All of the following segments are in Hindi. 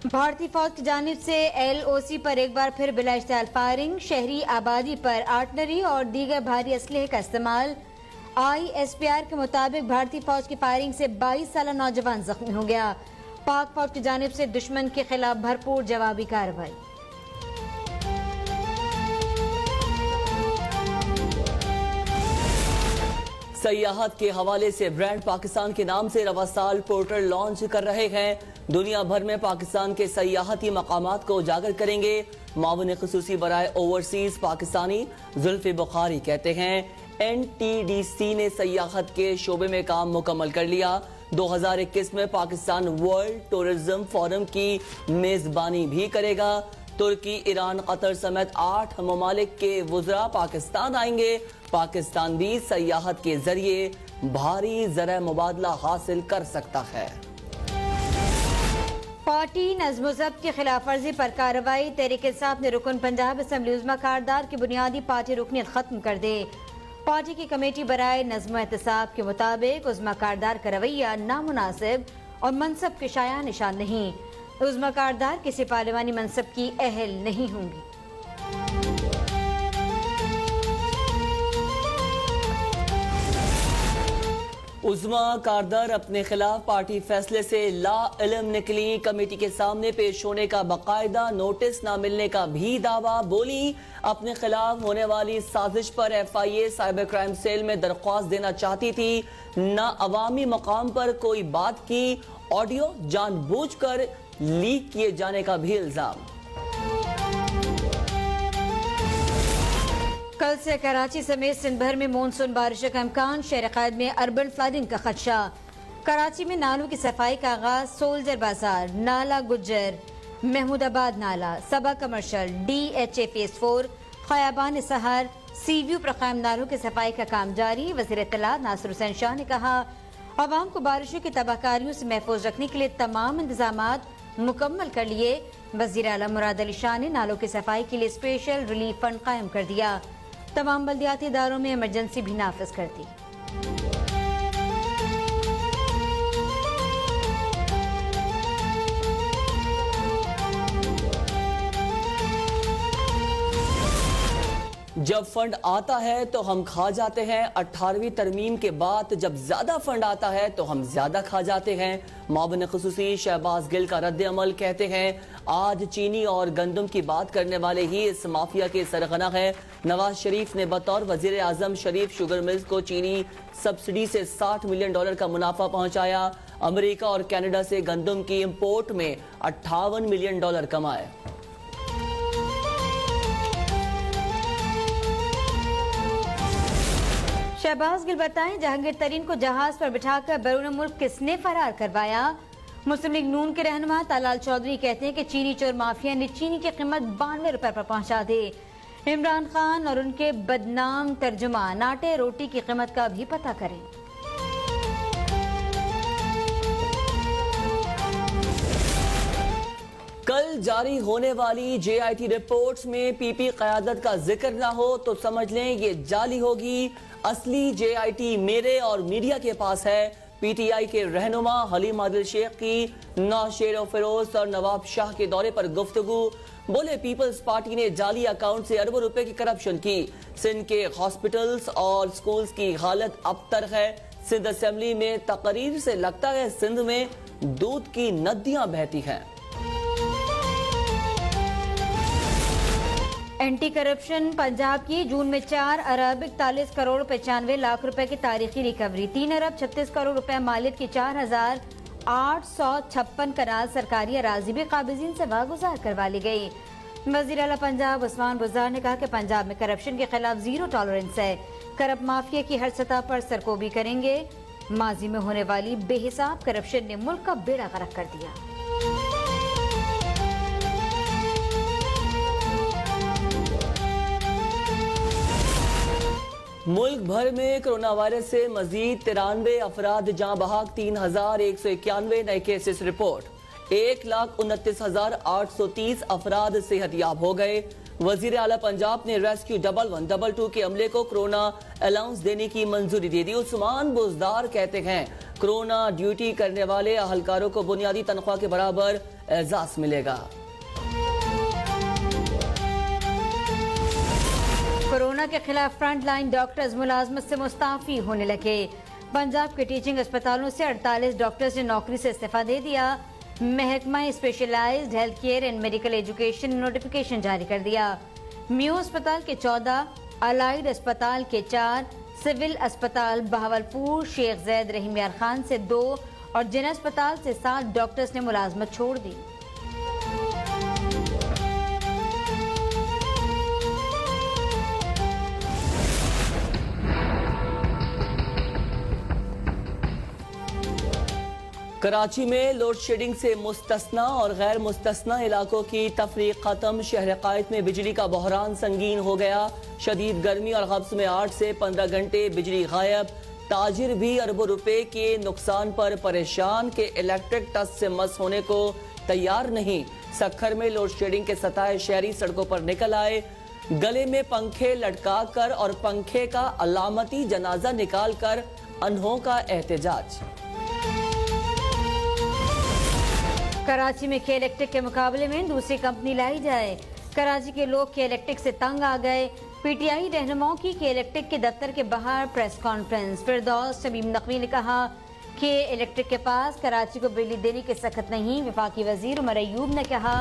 भारतीय फौज की जानिब से LOC पर एक बार फिर बिला इश्तिहाल फायरिंग, शहरी आबादी पर आर्टलरी और दीगर भारी असलहे का इस्तेमाल। ISPR के मुताबिक भारतीय फौज की फायरिंग से 22 साल नौजवान जख्मी हो गया। पाक फौज की जानिब से दुश्मन के खिलाफ भरपूर जवाबी कार्रवाई। सयाहत के हवाले से ब्रांड पाकिस्तान के नाम से रवा साल पोर्टल लॉन्च कर रहे हैं। दुनिया भर में पाकिस्तान के सयाहती मकामात को उजागर करेंगे। मावन खसूसी बराए ओवरसीज पाकिस्तानी जुल्फी बुखारी कहते हैं NTDC ने सयाहत के शोबे में काम मुकम्मल कर लिया। 2021 में पाकिस्तान वर्ल्ड टूरिज्म फोरम की मेजबानी भी करेगा। तुर्की, ईरान, कतर समेत 8 ममालिक के वुज़रा पाकिस्तान आएंगे। पाकिस्तान भी सयाहत के जरिए भारी ज़रा मुबादला हासिल कर सकता है। पार्टी नज़्म ज़ब्त की खिलाफ वर्जी पर कार्रवाई। तहरीक इंसाफ ने रुकन पंजाब असम्बली उज़्मा कारदार की बुनियादी पार्टी रुकनीत खत्म कर दे। पार्टी की कमेटी बराए नज़्म एहतसाब के मुताबिक उज़्मा कारदार का रवैया नामुनासिब और मनसब के शाया निशान नहीं। उज़्मा कारदार किसी पार्लिमानी मनसब की अहल नहीं होंगी। उज़्मा कारदार अपने खिलाफ पार्टी फैसले से ला इल्म निकली। कमेटी के सामने पेश होने का बाकायदा नोटिस न मिलने का भी दावा। बोली अपने खिलाफ होने वाली साजिश पर FIA साइबर क्राइम सेल में दरख्वास्त देना चाहती थी, न अवामी मकाम पर कोई बात की। ऑडियो जानबूझकर लीक किए जाने का भी इल्जाम। कल से कराची समेत सिंध भर में मानसून बारिश का इम्कान। शहर कैद में अर्बन फ्लडिंग का खदशा। कराची में नालों की सफाई का आगाज। सोल्जर बाजार, नाला गुज्जर, महमूदाबाद नाला, सबा कमर्शियल, DHA फेज 4, खयाबान सहर, सीव्यू पर कायम नालों की सफाई का काम जारी। वज़ीर इत्तलात नासिर हुसैन शाह ने कहा अवाम को बारिशों की तबाहकारियों से महफूज रखने के लिए तमाम इंतजामात मुकम्मल कर लिए। वज़ीर आला मुराद अली शाह ने नालों की सफाई के लिए स्पेशल रिलीफ फंड कायम कर दिया। तमाम बल्दियाती इदारों में इमरजेंसी भी नाफिज कर दी। जब फंड आता है तो हम खा जाते हैं। 18वीं तरमीम के बाद जब ज्यादा फंड आता है तो हम ज्यादा खा जाते हैं। मावन खसूसी शहबाज गिल का रद्द अमल कहते हैं आज चीनी और गंदम की बात करने वाले ही इस माफिया के सरगना है। नवाज शरीफ ने बतौर वजीर आजम शरीफ शुगर मिल्स को चीनी सब्सिडी से $60 मिलियन का मुनाफा पहुंचाया। अमेरिका और कनाडा से गंदम की इंपोर्ट में $58 मिलियन कमाए। शहबाज गिल बताएं जहांगीर तरीन को जहाज पर बिठाकर बैरून मुल्क किसने फरार करवाया। मुस्लिम लीग नून के रहनुमा तालाल चौधरी कहते हैं कि चीनी चोर माफिया ने चीनी की कीमत ₹92 पर पहुंचा दी। इमरान खान और उनके बदनाम तर्जुमान आटे रोटी की कीमत का भी पता करें। कल जारी होने वाली JIT रिपोर्ट्स में PP क़यादत का जिक्र ना हो तो समझ लें ये जाली होगी। असली JIT मेरे और मीडिया के पास है। PTI के रहनुमा हलीम आदिल शेख की नवाज शरीफ फिरोज और नवाब शाह के दौरे पर गुफ्तगू। बोले पीपल्स पार्टी ने जाली अकाउंट से अरबों रुपए की करप्शन की। सिंध के हॉस्पिटल्स और स्कूल्स की हालत अबतर है। सिंध असेंबली में तकरीर से लगता है सिंध में दूध की नदियां बहती हैं। एंटी करप्शन पंजाब की जून में 4 अरब 41 करोड़ 95 लाख रुपए की तारीखी रिकवरी। 3 अरब 36 करोड़ रुपए मालियत की 4856 कनाल सरकारी अराजी भी काबिजीन से वागुजार करवा ली गई। वजीर आला पंजाब उस्मान बुज़दार ने कहा कि पंजाब में करप्शन के खिलाफ जीरो टॉलरेंस है। करप्ट माफिया की हर सतह पर सरकोबी करेंगे। माजी में होने वाली बेहिसाब करप्शन ने मुल्क का बेड़ा गर्क कर दिया। मुल्क भर में कोरोना वायरस से मजीद 93 अफराद जाँ बहाक। 3191 नए केसेस रिपोर्ट। 1,29,830 अफराद सेहतयाब हो गए। वजीर आला पंजाब ने रेस्क्यू 1122 के अमले को कोरोना अलाउंस देने की मंजूरी दे दी। उस्मान बुज़दार कहते हैं कोरोना ड्यूटी करने वाले अहलकारों को बुनियादी तनख्वाह के बराबर एजाज मिलेगा। कोरोना के खिलाफ फ्रंट लाइन डॉक्टर्स मुलाजमत से मुस्ताफी होने लगे। पंजाब के टीचिंग अस्पतालों से 48 डॉक्टर्स ने नौकरी से इस्तीफा दे दिया। महकमा specialised health care and medical education ने नोटिफिकेशन जारी कर दिया। म्यू अस्पताल के 14, अलाइड अस्पताल के 4, सिविल अस्पताल बहावलपुर शेख जैद रहीम यार खान से 2 और जिन अस्पताल से 7 डॉक्टर्स ने मुलाजमत छोड़ दी। कराची में लोड शेडिंग से मुस्तस्ना और गैर मुस्तस्ना इलाकों की तफरीक खत्म। शहर कायद में बिजली का बहरान संगीन हो गया। शदीद गर्मी और कब्ज में 8 से 15 घंटे बिजली गायब। ताजिर भी अरबों रुपए के नुकसान पर परेशान के इलेक्ट्रिक टच से मस होने को तैयार नहीं। सक्खर में लोड शेडिंग के सताए शहरी सड़कों पर निकल आए। गले में पंखे लटका कर और पंखे का अलामती जनाजा निकाल कर अनहों का एहतजाज। कराची में के इलेक्ट्रिक के मुकाबले में दूसरी कंपनी लाई जाए। कराची के लोग के इलेक्ट्रिक से तंग आ गए। पीटीआई रहनुमाओं की के इलेक्ट्रिक के दफ्तर के बाहर प्रेस कॉन्फ्रेंस। फिरदौस शमीम नकवी ने कहा कि इलेक्ट्रिक के पास कराची को बिजली देने के सख्त नहीं। वफाकी वजीर उमर अयूब ने कहा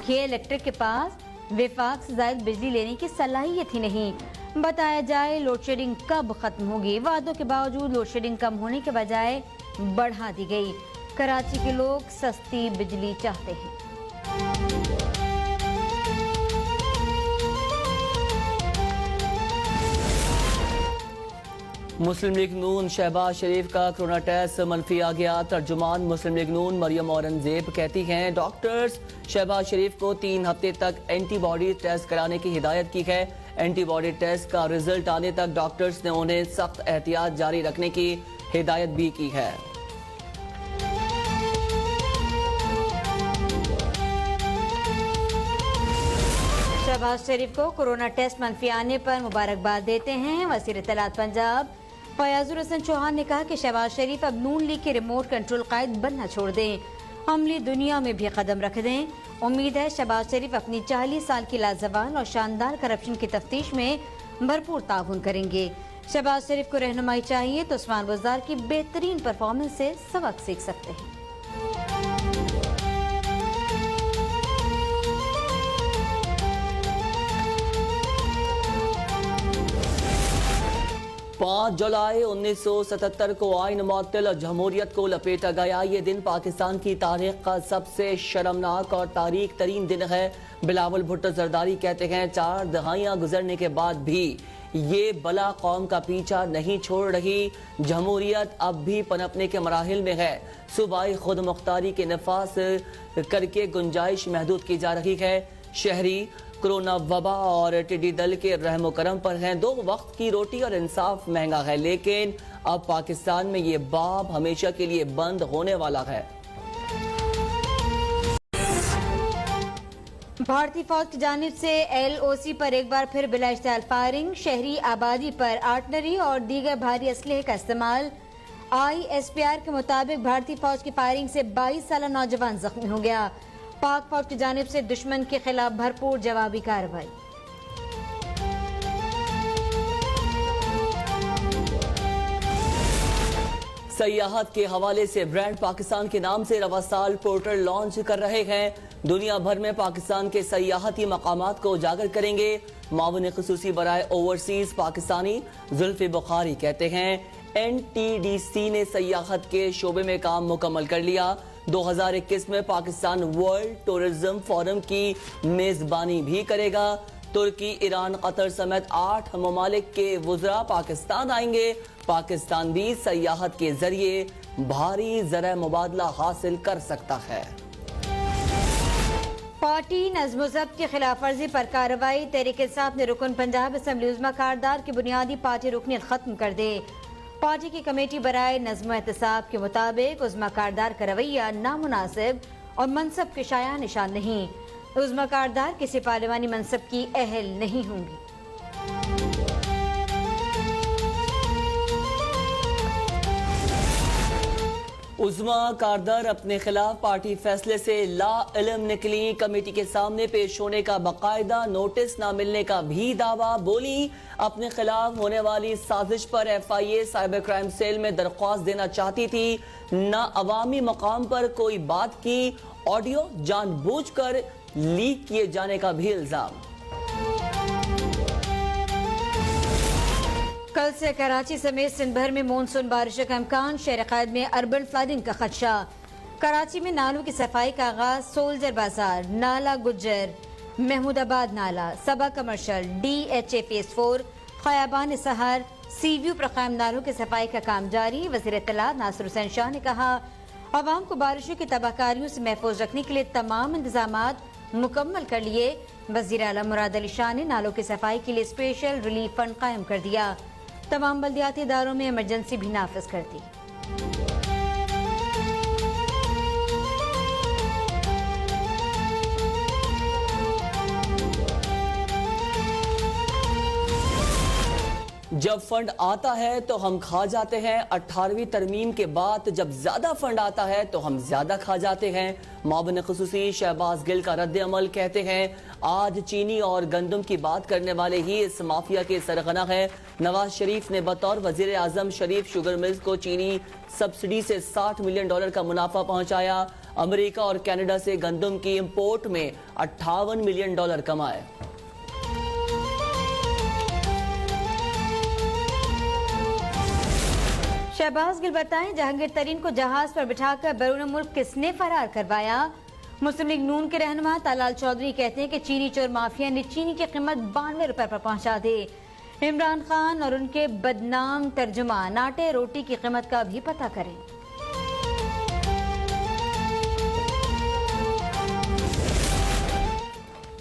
कि इलेक्ट्रिक के पास विफाक से ज्यादा बिजली लेने की सलाहियत ही नहीं। बताया जाए लोड शेडिंग कब खत्म होगी। वादों के बावजूद लोड शेडिंग कम होने के बजाय बढ़ा दी गई। कराची के लोग सस्ती बिजली चाहते हैं। मुस्लिम लीग नून शहबाज शरीफ का कोरोना टेस्ट मनफी आ गया। तर्जुमान मुस्लिम लीग नून मरियम औरंगजेब कहती हैं डॉक्टर्स शहबाज शरीफ को 3 हफ्ते तक एंटीबॉडी टेस्ट कराने की हिदायत की है। एंटीबॉडी टेस्ट का रिजल्ट आने तक डॉक्टर्स ने उन्हें सख्त एहतियात जारी रखने की हिदायत भी की है। शहबाज शरीफ को कोरोना टेस्ट मनफी आने पर मुबारकबाद देते हैं वज़ीर इत्तलात पंजाब फयाजुर हसन चौहान ने कहा कि शहबाज शरीफ अब नून लीग के रिमोट कंट्रोल कायद बनना छोड़ दें, अमली दुनिया में भी कदम रख दें। उम्मीद है शहबाज शरीफ अपनी 40 साल की लाजवाल और शानदार करप्शन की तफ्तीश में भरपूर ताउन करेंगे। शहबाज शरीफ को रहनुमाई चाहिए तो उस्मान बुज़दार की बेहतरीन परफॉर्मेंस से सबक सीख सकते हैं। 5 जुलाई 1977 को आइन मुअत्तल और जमहूरियत को लपेटा गया। ये दिन पाकिस्तान की तारीख का सबसे शर्मनाक और तारीख तरीन दिन है। बिलावल भुट्टो जरदारी कहते हैं 4 दहाइयां गुजरने के बाद भी ये बला कौम का पीछा नहीं छोड़ रही। जमहूरियत अब भी पनपने के मराहिल में है। सूबाई खुद मुख्तारी के नफास करके गुंजाइश महदूद की जा रही है। शहरी कोरोना वबा और टिड्डी दल के रहमो करम पर हैं। 2 वक्त की रोटी और इंसाफ महंगा है, लेकिन अब पाकिस्तान में ये बाब हमेशा के लिए बंद होने वाला है। भारतीय फौज की जानिब से LOC पर एक बार फिर बिला इश्तिहाल फायरिंग। शहरी आबादी पर आर्टलरी और दीगर भारी असलहे का इस्तेमाल। ISPR के मुताबिक भारतीय फौज की फायरिंग से 22 साल नौजवान जख्मी हो गया। पाक फौज की जानिब से दुश्मन के खिलाफ भरपूर जवाबी कार्रवाई। सयाहत के हवाले से ब्रांड पाकिस्तान के नाम से रवा साल पोर्टल लॉन्च कर रहे हैं। दुनिया भर में पाकिस्तान के सयाहती मकामात को उजागर करेंगे। मावन खुसूसी बराए ओवरसीज पाकिस्तानी जुल्फी बुखारी कहते हैं NTDC ने सयाहत के शोबे में काम मुकम्मल कर लिया। 2021 में पाकिस्तान वर्ल्ड टूरिज्म फोरम की मेजबानी भी करेगा। तुर्की, ईरान, कतर समेत 8 ममालिक के वुज़रा पाकिस्तान आएंगे। पाकिस्तान भी सयाहत के जरिए भारी ज़रा मुबादला हासिल कर सकता है। पार्टी नज़्म ज़ब्त की खिलाफ वर्जी पर कार्रवाई। तहरीक इंसाफ ने रुकन पंजाब असम्बली उज़्मा कारदार की बुनियादी पार्टी रुकनीत खत्म कर दे। पार्टी की कमेटी बराए नज़्म एहतसाब के मुताबिक उज़्मा कारदार का रवैया नामुनासिब और मनसब के शाया निशान नहीं। उज़्मा कारदार किसी पार्लिमानी मनसब की अहल नहीं होंगी। उज़्मा कारदर अपने खिलाफ पार्टी फैसले से ला इल्म निकली। कमेटी के सामने पेश होने का बाकायदा नोटिस न मिलने का भी दावा। बोली, अपने खिलाफ होने वाली साजिश पर FIA साइबर क्राइम सेल में दरख्वास्त देना चाहती थी, न अवामी मकाम पर कोई बात की। ऑडियो जानबूझकर लीक किए जाने का भी इल्जाम। कल से कराची समेत सिंध भर में मानसून बारिश का इम्कान। शहर कैद में अर्बन फ्लडिंग का खदशा। कराची में नालों की सफाई का आगाज। सोल्जर बाजार, नाला गुज्जर, महमूदाबाद नाला, सबा कमर्शियल, DHA फेज 4, खयाबान सहर, सीव्यू पर कायम नालों की सफाई का काम जारी। वज़ीर इत्तलात नासिर हुसैन शाह ने कहा, अवाम को बारिशों की तबाहकारियों से महफूज रखने के लिए तमाम इंतजामात मुकम्मल कर लिए। वज़ीर आला मुराद अली शाह ने नालों की सफाई के लिए स्पेशल रिलीफ फंड कायम कर दिया। तमाम बल्दियाती इदारों में इमरजेंसी भी नाफिज कर दी। जब फंड आता है तो हम खा जाते हैं। 18वीं तरमीम के बाद जब ज्यादा फंड आता है तो हम ज्यादा खा जाते हैं। मावन खुसूसी शहबाज गिल का रद्द अमल। कहते हैं, आज चीनी और गंदम की बात करने वाले ही इस माफिया के सरगना है। नवाज शरीफ ने बतौर वजीर आजम शरीफ शुगर मिल्स को चीनी सब्सिडी से $60 मिलियन का मुनाफा पहुंचाया। अमेरिका और कनाडा से गंदम की इंपोर्ट में $58 मिलियन कमाए। शहबाज गिल बताएं, जहांगीर तरीन को जहाज पर बिठाकर बैरून मुल्क किसने फरार करवाया। मुस्लिम लीग नून के रहनुमा तालाल चौधरी कहते हैं कि चीनी चोर माफिया ने चीनी की कीमत ₹92 पर पहुंचा दी। इमरान खान और उनके बदनाम तर्जुमान आटे रोटी की कीमत का भी पता करें।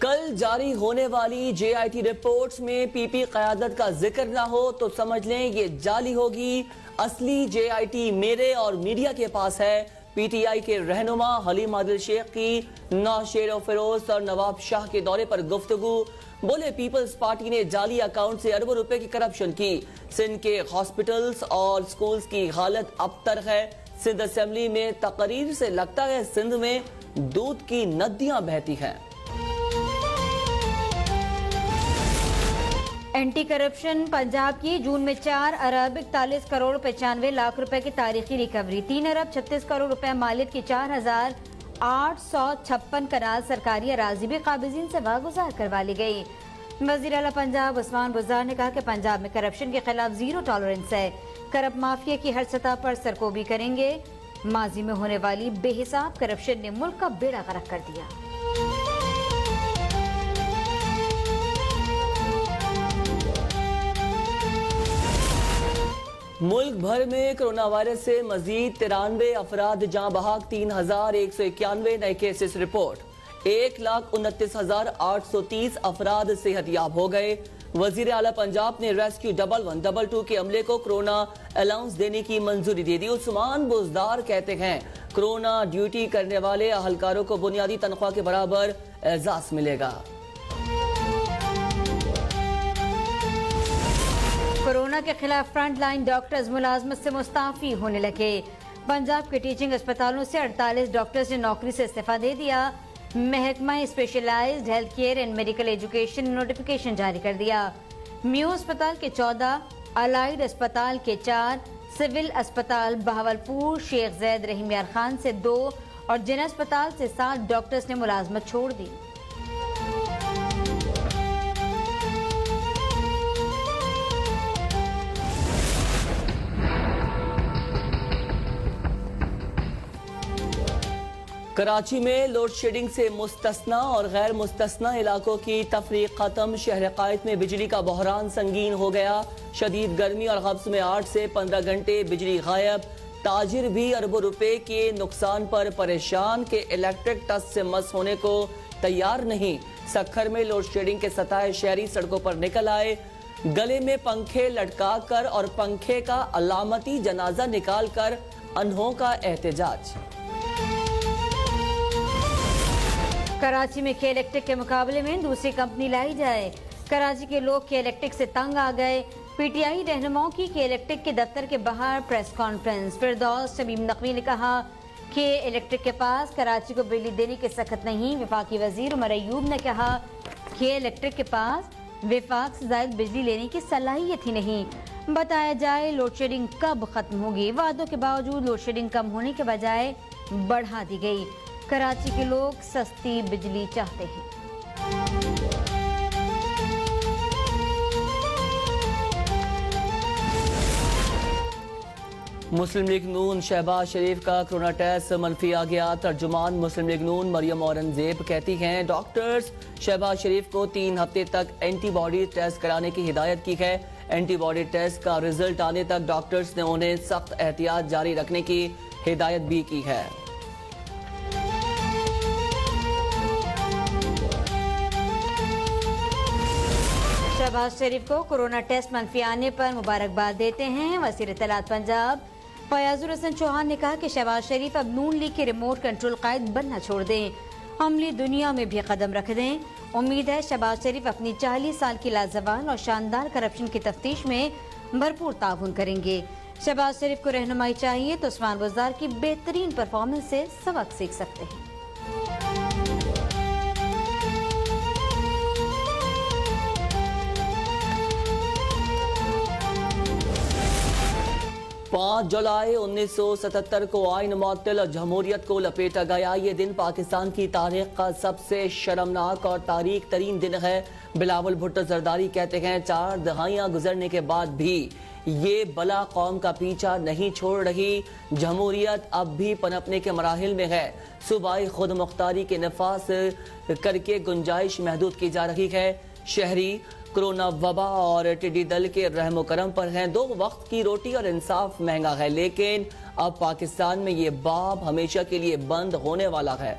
कल जारी होने वाली JIT रिपोर्ट्स में PP क़यादत का जिक्र ना हो तो समझ लें ये जाली होगी। असली JIT मेरे और मीडिया के पास है। PTI के रहनुमा हलीम आदिल शेख की नौशेर फिरोज और नवाब शाह के दौरे पर गुफ्तगू। बोले, पीपल्स पार्टी ने जाली अकाउंट से अरबों रुपए की करप्शन की। सिंध के हॉस्पिटल्स और स्कूल्स की हालत अबतर है। सिंध असेंबली में तकरीर से लगता है सिंध में दूध की नदियां बहती हैं। एंटी करप्शन पंजाब की जून में 4 अरब 41 करोड़ 95 लाख रुपए की तारीखी रिकवरी। 3 अरब 36 करोड़ रुपए मालियत की 4856 कनाल सरकारी अराजी भी काबिजीन से वागुजार करवा ली गई। वजीर आला पंजाब उस्मान बुज़दार ने कहा कि पंजाब में करप्शन के खिलाफ जीरो टॉलरेंस है। करप्ट माफिया की हर सतह पर सरकोबी करेंगे। माजी में होने वाली बेहिसाब करप्शन ने मुल्क का बेड़ा गर्क कर दिया। मुल्क भर में कोरोना वायरस से मजीद 93 अफराद जाँ बहाक। 3191 नए केसेस रिपोर्ट। 1,29,830 अफराद सेहतयाब हो गए। वजीर आला पंजाब ने रेस्क्यू 1122 के अमले को कोरोना अलाउंस देने की मंजूरी दे दी। उस्मान बुज़दार कहते हैं, कोरोना ड्यूटी करने वाले अहलकारों को बुनियादी तनख्वाह के बराबर एजाज मिलेगा। कोरोना के खिलाफ फ्रंट लाइन डॉक्टर्स मुलाजमत से मुस्ताफी होने लगे। पंजाब के टीचिंग अस्पतालों से 48 डॉक्टर्स ने नौकरी से इस्तीफा दे दिया। महकमा specialised health care and medical education ने नोटिफिकेशन जारी कर दिया। म्यू अस्पताल के 14, अलाइड अस्पताल के 4, सिविल अस्पताल बहावलपुर शेख जैद रहीम यार खान से 2 और जिना अस्पताल से 7 डॉक्टर्स ने मुलाजमत छोड़ दी। कराची में लोड शेडिंग से मुस्तस्ना और गैर मुस्तस्ना इलाकों की तफरीक खत्म। शहर कायद में बिजली का बहरान संगीन हो गया। शदीद गर्मी और गब्स में 8 से 15 घंटे बिजली गायब। ताजिर भी अरबों रुपए के नुकसान पर परेशान के इलेक्ट्रिक टच से मस होने को तैयार नहीं। सखर में लोड शेडिंग के सताए शहरी सड़कों पर निकल आए। गले में पंखे लटका कर और पंखे का अलामती जनाजा निकाल कर अनहों का एहतजाज। कराची में के इलेक्ट्रिक के मुकाबले में दूसरी कंपनी लाई जाए। कराची के लोग के इलेक्ट्रिक से तंग आ गए। पीटीआई रहनुमाओं की के इलेक्ट्रिक के दफ्तर के बाहर प्रेस कॉन्फ्रेंस। फिरदौस शमीम नकवी ने कहा कि इलेक्ट्रिक के पास कराची को बिजली देने के सख्त नहीं। वफाकी वजीर उमर अयूब ने कहा कि इलेक्ट्रिक के पास विफाक से ज्यादा बिजली लेने की सलाहियत ही नहीं। बताया जाए लोड शेडिंग कब खत्म होगी। वादों के बावजूद लोड शेडिंग कम होने के बजाय बढ़ा दी गई। कराची के लोग सस्ती बिजली चाहते हैं। मुस्लिम लीग नून शहबाज शरीफ का कोरोना टेस्ट मनफी आ गया। तर्जुमान मुस्लिम लीग नून मरियम औरंगजेब कहती हैं डॉक्टर्स शहबाज शरीफ को 3 हफ्ते तक एंटीबॉडी टेस्ट कराने की हिदायत की है। एंटीबॉडी टेस्ट का रिजल्ट आने तक डॉक्टर्स ने उन्हें सख्त एहतियात जारी रखने की हिदायत भी की है। शहबाज शरीफ को कोरोना टेस्ट मनफी आने पर मुबारकबाद देते हैं वज़ीर इत्तलात पंजाब फयाजुर हसन चौहान ने कहा कि शहबाज शरीफ अब नून लीग के रिमोट कंट्रोल कायद बनना छोड़ दें, अमली दुनिया में भी कदम रख दें। उम्मीद है शहबाज शरीफ अपनी 40 साल की लाजवाल और शानदार करप्शन की तफ्तीश में भरपूर ताउन करेंगे। शहबाज शरीफ को रहनुमाई चाहिए तो उस्मान बुज़दार की बेहतरीन परफॉर्मेंस से सबक सीख सकते हैं। 5 जुलाई 1977 को आइन मुअत्तल और जमहूरियत को लपेटा गया। ये दिन पाकिस्तान की तारीख का सबसे शर्मनाक और तारीख तरीन दिन है। बिलावल भुट्टो जरदारी कहते हैं 4 दहाइयां गुजरने के बाद भी ये बला कौम का पीछा नहीं छोड़ रही। जमहूरियत अब भी पनपने के मराहिल में है। सूबाई खुद मुख्तारी के नफास करके गुंजाइश महदूद की जा रही है। शहरी कोरोना वबा और टिड्डी दल के रहमो करम पर हैं। 2 वक्त की रोटी और इंसाफ महंगा है, लेकिन अब पाकिस्तान में ये बाब हमेशा के लिए बंद होने वाला है।